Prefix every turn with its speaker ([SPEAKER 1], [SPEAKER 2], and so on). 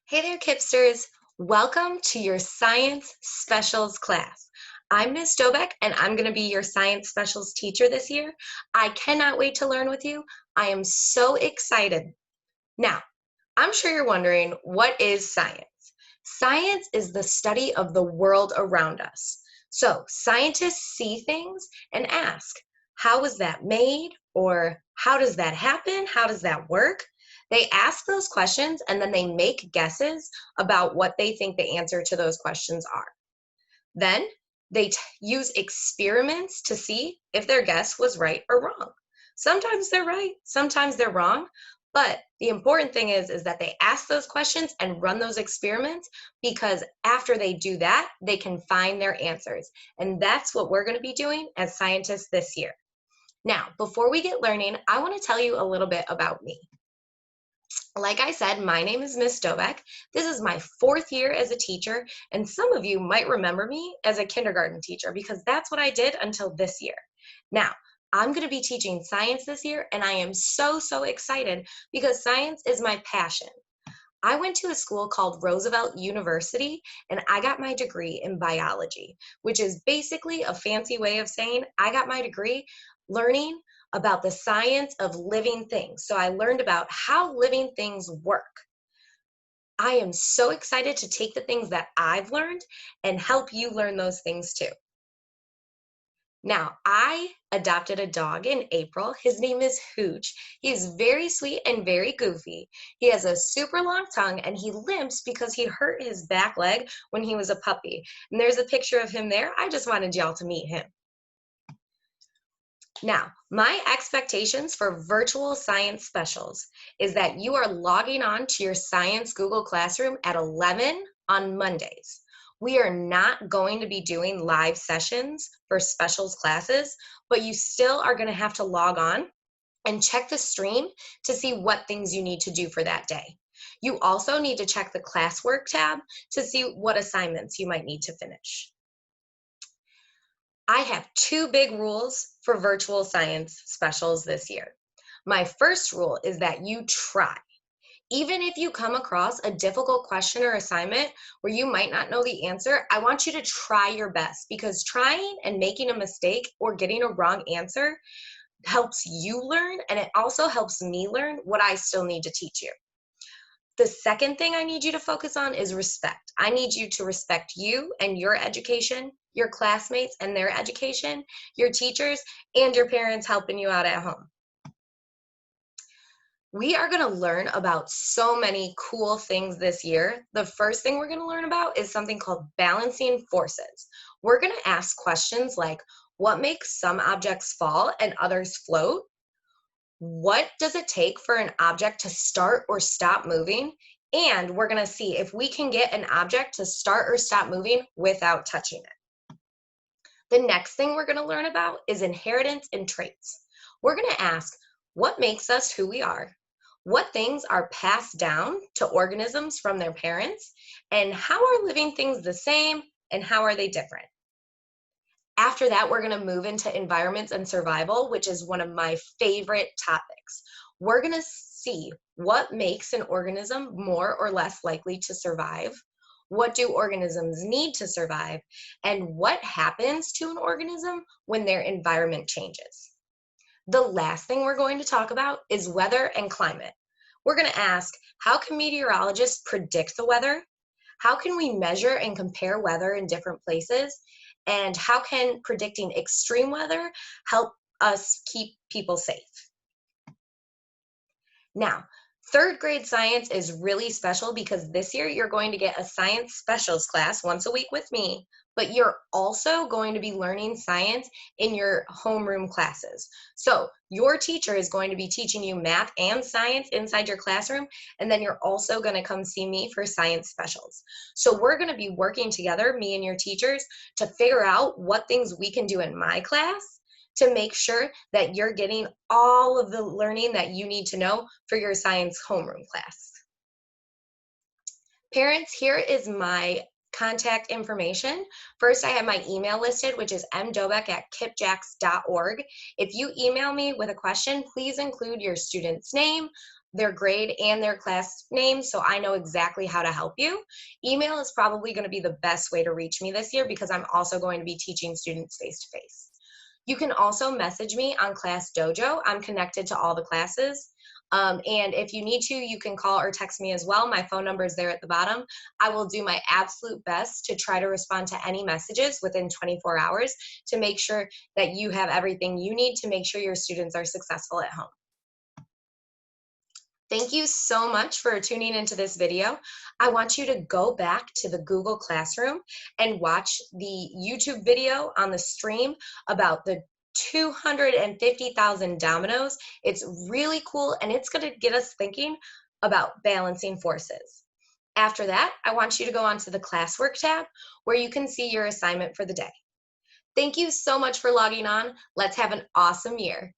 [SPEAKER 1] Hey there, Kipsters. Welcome to your Science Specials class. I'm Ms. Dobek, and I'm going to be your Science Specials teacher this year. I cannot wait to learn with you. I am so excited. Now, I'm sure you're wondering, what is science? Science is the study of the world around us. So, scientists see things and ask, how was that made? Or how does that happen? How does that work? They ask those questions and then they make guesses about what they think the answer to those questions are. Then they use experiments to see if their guess was right or wrong. Sometimes they're right, sometimes they're wrong, but the important thing is that they ask those questions and run those experiments, because after they do that, they can find their answers. And that's what we're going to be doing as scientists this year. Now, before we get learning, I want to tell you a little bit about me. Like I said, my name is Miss Dobek. This is my 4th year as a teacher, and some of you might remember me as a kindergarten teacher because that's what I did until this year. Now, I'm going to be teaching science this year, and I am so excited because science is my passion. I went to a school called Roosevelt University, and I got my degree in biology, which is basically a fancy way of saying I got my degree learning about the science of living things. So I learned about how living things work. I am so excited to take the things that I've learned and help you learn those things too. Now, I adopted a dog in April. His name is Hooch. He's very sweet and very goofy. He has a super long tongue and he limps because he hurt his back leg when he was a puppy. And there's a picture of him there. I just wanted y'all to meet him. Now, my expectations for virtual science specials is that you are logging on to your Science Google Classroom at 11 on Mondays. We are not going to be doing live sessions for specials classes, but you still are going to have to log on and check the stream to see what things you need to do for that day. You also need to check the classwork tab to see what assignments you might need to finish. I have 2 big rules for virtual science specials this year. My first rule is that you try. Even if you come across a difficult question or assignment where you might not know the answer, I want you to try your best, because trying and making a mistake or getting a wrong answer helps you learn, and it also helps me learn what I still need to teach you. The second thing I need you to focus on is respect. I need you to respect you and your education, your classmates and their education, your teachers, and your parents helping you out at home. We are going to learn about so many cool things this year. The first thing we're going to learn about is something called balancing forces. We're going to ask questions like, what makes some objects fall and others float? What does it take for an object to start or stop moving? And we're going to see if we can get an object to start or stop moving without touching it. The next thing we're going to learn about is inheritance and traits. We're going to ask, what makes us who we are? What things are passed down to organisms from their parents? And how are living things the same and how are they different? After that, we're going to move into environments and survival, which is one of my favorite topics. We're going to see what makes an organism more or less likely to survive, what do organisms need to survive, and what happens to an organism when their environment changes. The last thing we're going to talk about is weather and climate. We're going to ask, how can meteorologists predict the weather? How can we measure and compare weather in different places? And how can predicting extreme weather help us keep people safe? Now, 3rd grade science is really special because this year you're going to get a science specials class once a week with me, but you're also going to be learning science in your homeroom classes. So your teacher is going to be teaching you math and science inside your classroom, and then you're also going to come see me for science specials. So we're going to be working together, me and your teachers, to figure out what things we can do in my class to make sure that you're getting all of the learning that you need to know for your science homeroom class. Parents, here is my contact information. First, I have my email listed, which is mdobek@kippjacks.org. If you email me with a question, please include your student's name, their grade and their class name so I know exactly how to help you. Email is probably going to be the best way to reach me this year because I'm also going to be teaching students face-to-face. You can also message me on Class Dojo. I'm connected to all the classes. And if you need to, you can call or text me as well. My phone number is there at the bottom. I will do my absolute best to try to respond to any messages within 24 hours to make sure that you have everything you need to make sure your students are successful at home. Thank you so much for tuning into this video. I want you to go back to the Google Classroom and watch the YouTube video on the stream about the 250,000 dominoes. It's really cool and it's going to get us thinking about balancing forces. After that, I want you to go onto the classwork tab where you can see your assignment for the day. Thank you so much for logging on. Let's have an awesome year.